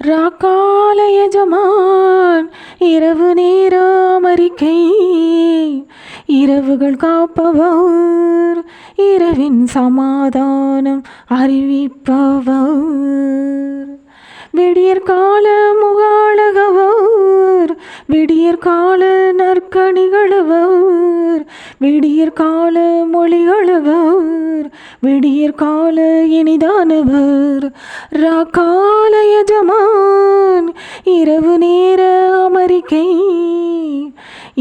ராக்கால எஜமான் இரவு நேரம் அறிக்கை, இரவுகள் காப்பவர், இரவின் சமாதானம் அறிவிப்பவர். விடியற் கால முகாளகவர், விடியற் கால நற்கணிகளவர், விடியற் கால மொழிகளவர், விடியற் கால இனிதானவர். ராக்கால எஜமான் இரவு நேர அமரிக்கை,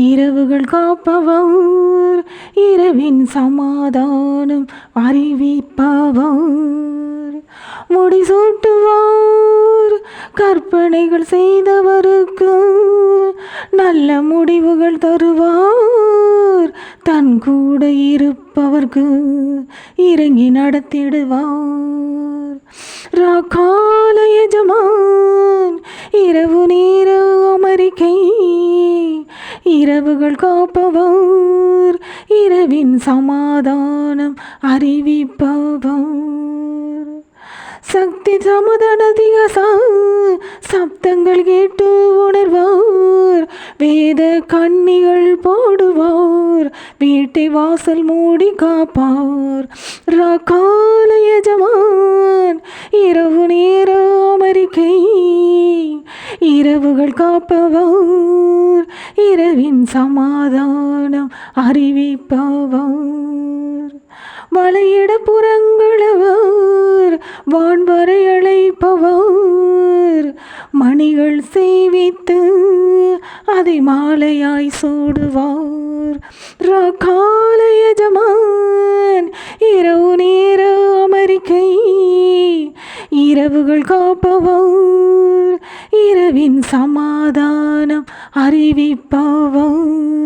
இரவுகள் காப்பவர், இரவின் சமாதானம் அறிவிப்பவர். முடிசூட்டுவார் கற்பனைகள் செய்தவருக்கு, நல்ல முடிவுகள் தருவார், தன் கூட இருப்பவர்க்கு இறங்கி நடத்திடுவார். ராக்கால எஜமான் இரவு நேர அமரிக்கை, இரவுகள் காப்பவர், இரவின் சமாதானம் அறிவிப்பவர். சக்தி சமுதனதிக சப்தங்கள் கேட்டு உணர்வார், வேத கண்ணிகள் போடுவார், வீட்டை வாசல் மூடி காப்பார். ராக்கால எஜமான் இரவு நேர அமரிக்கை, இரவுகள் காப்பவர், இரவின் சமாதானம் அறிவிப்பவர். வளையிட புறங்களவர், வான்வரை அழைப்பவர், மணிகள் செய்வித்து அதை மாலையாய் சூடுவார். ராக்கால எஜமான் இரவு நேர அமரிக்கை, இரவுகள் காப்பவர், இரவின் சமாதானம் அறிவிப்பவர்.